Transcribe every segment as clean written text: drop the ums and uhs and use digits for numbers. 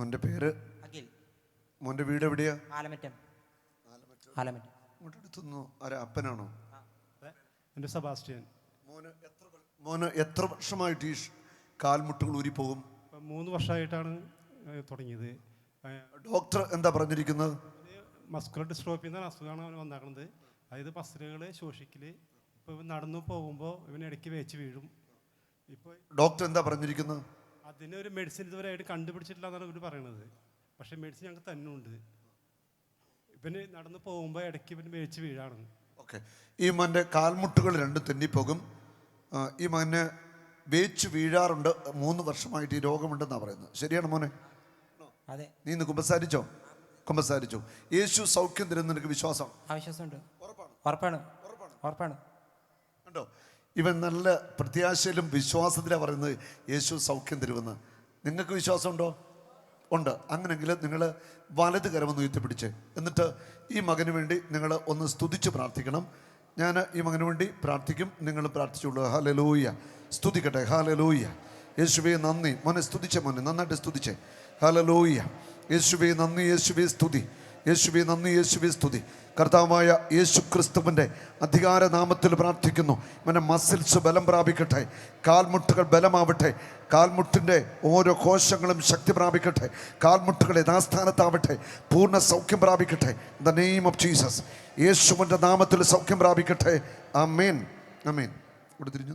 മോൻ്റെ പേര് അഖിൽ. മോൻ്റെ വീട് എവിടെയാ? ആലമറ്റം. ഇങ്ങോട്ട് അടുത്തുനിന്നോ? ആരാ, അപ്പനാണോ? എൻ്റെ സെബാസ്റ്റ്യൻ. മോന് എത്ര വർഷമായിട്ട് ഈ കാൽമുട്ടുകൾ ഊരിപ്പോകും? 3 വർഷമായിട്ടാണ് തുടങ്ങിയത്. ഡോക്ടർ എന്താ പറഞ്ഞിരിക്കുന്നത്? മസ്കുലർ ഡിസ്ട്രോഫി എന്ന അസുഖമാണ് അവന് വന്നാക്കുന്നത്. അതായത് മസിലുകൾ ശോഷിക്കൽ. ഇപ്പോൾ നടന്നു പോകുമ്പോൾ ഇവന് ഇടയ്ക്ക് വേച്ച് വീഴും. ഇപ്പോൾ ഡോക്ടർ എന്താ പറഞ്ഞിരിക്കുന്നത്? അതിനൊരു മെഡിസിൻ ഇതുവരെ ആയിട്ട് കണ്ടുപിടിച്ചിട്ടില്ല എന്നാണ് ഇവർ പറയണത്. പക്ഷേ മെഡിസിൻ ഞങ്ങൾക്ക് തന്നെ ഉണ്ട്. ഇവന് നടന്നു പോകുമ്പോൾ ഇടയ്ക്ക് ഇവന് വേച്ച് വീഴാണ്. ഓക്കെ. ഈ മകൻ്റെ കാൽമുട്ടുകൾ രണ്ടും തെന്നിപ്പോകും. ഈ മകന് വേച്ച് വീഴാറുണ്ട്. 3 വർഷമായിട്ട് ഈ രോഗമുണ്ടെന്നാണ് പറയുന്നത്. ശരിയാണ് മോനെ? അതെ. നീ ഇന്ന് കുമ്പസാരിച്ചോ? യേശു സൗഖ്യം തരുന്ന നിനക്ക് വിശ്വാസം? വിശ്വാസമുണ്ട്. ഉറപ്പാണ്. കണ്ടോ, ഇവൻ നല്ല പ്രത്യാശയിലും വിശ്വാസത്തിലാണ് പറയുന്നത് യേശു സൗഖ്യം തരുമെന്ന്. നിങ്ങൾക്ക് വിശ്വാസമുണ്ടോ? ഉണ്ട്. അങ്ങനെങ്കിൽ നിങ്ങൾ വലത് കരമൊന്ന് ഉയർത്തിപ്പിടിച്ച് എന്നിട്ട് ഈ മകന് വേണ്ടി നിങ്ങൾ ഒന്ന് സ്തുതിച്ച് പ്രാർത്ഥിക്കണം. ഞാൻ ഈ മകന് വേണ്ടി പ്രാർത്ഥിക്കും, നിങ്ങൾ പ്രാർത്ഥിച്ചുള്ളൂ. ഹല്ലേലൂയ. സ്തുതിക്കട്ടെ. ഹല്ലേലൂയ. യേശുവേ നന്ദി. മോനെ സ്തുതിച്ചേ, മോനെ നന്നായിട്ട് സ്തുതിച്ചേ. ഹല്ലേലൂയ. യേശുവേ നന്ദി, യേശുവേ സ്തുതി, യേശുവേ നന്ദി, യേശുവേ സ്തുതി. കർത്താവായ യേശു ക്രിസ്തുവിൻ്റെ അധികാര നാമത്തിൽ പ്രാർത്ഥിക്കുന്നു. ഇവൻ്റെ മസിൽസ് ബലം പ്രാപിക്കട്ടെ, കാൽമുട്ടുകൾ ബലമാവട്ടെ, കാൽമുട്ടിൻ്റെ ഓരോ കോശങ്ങളും ശക്തി പ്രാപിക്കട്ടെ, കാൽമുട്ടുകൾ യഥാസ്ഥാനത്താവട്ടെ, പൂർണ്ണ സൗഖ്യം പ്രാപിക്കട്ടെ. In the name of Jesus. യേശുവിൻ്റെ നാമത്തിൽ സൗഖ്യം പ്രാപിക്കട്ടെ. ആമേൻ, ആമേൻ. ഇങ്ങോട്ട് തിരിഞ്ഞ്.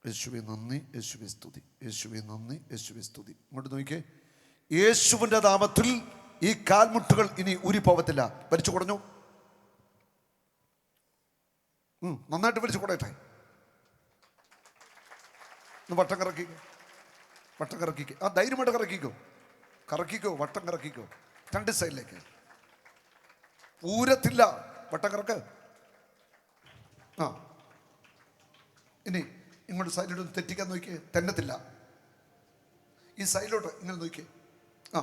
യേശുവേ നന്ദി, യേശുവേ സ്തുതി, യേശുവേ നന്ദി, യേശുവേ സ്തുതി. ഇങ്ങോട്ട് നോക്കിയേ. യേശുവിൻ്റെ നാമത്തിൽ ഈ കാൽമുട്ടുകൾ ഇനി ഊരിപ്പോവത്തില്ല. വലിച്ചു കുടഞ്ഞു. നന്നായിട്ട് വലിച്ചു കുടയട്ടെ. വട്ടം കറക്കിക്കോ. ആ ധൈര്യമായിട്ട് കറക്കിക്കോ. വട്ടം കറക്കിക്കോ. 2 സൈഡിലേക്ക്. ഊരത്തില്ല. വട്ടം കറക്ക്. ആ ഇനി ഇങ്ങോട്ട് സൈഡിലോട്ട് തെറ്റിക്കാൻ നോക്കിയേ. തെന്നത്തില്ല. ഈ സൈഡിലോട്ട് ഇങ്ങനെ നോക്കിയേ. ആ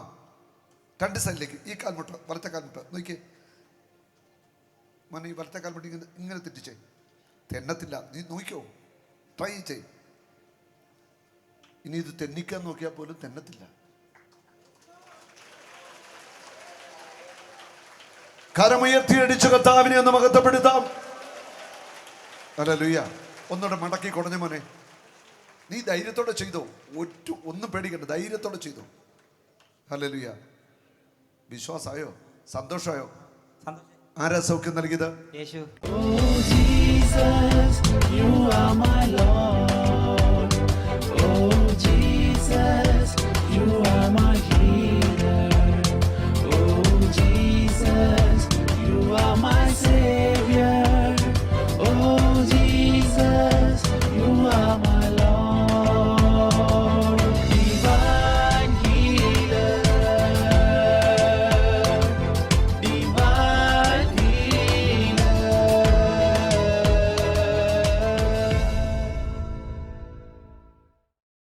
2 സൈഡിലേക്ക്. ഈ കാൽമുട്ട, വലത്തെ കാൽമുട്ട നോക്കിയേ. മോനെ ഈ വലത്തെ കാൽമുട്ട ഇങ്ങനെ തെറ്റിച്ചേ. തെന്നത്തില്ല. നീ നോക്കിയോ, ട്രൈ ചെയ്. ഇനി ഇത് തെന്നിക്കാൻ നോക്കിയാൽ പോലും തെന്നത്തില്ല. കരമുയർത്തി അടിച്ച് കർത്താവിനെ ഒന്ന് മഹത്വപ്പെടുത്താം. ഹല്ലേലൂയ. ഒന്നുകൂടെ മടക്കി കുടഞ്ഞ മോനെ. നീ ധൈര്യത്തോടെ ചെയ്തോ. ഒന്നും പേടിക്കണ്ട. ധൈര്യത്തോടെ ചെയ്തോ. ഹല്ലേലൂയ. വിശ്വാസമായോ? സന്തോഷമായോ? ആരാ സൗഖ്യം നൽകിയത്? യേശു. Oh Jesus, you are my Lord. Oh Jesus.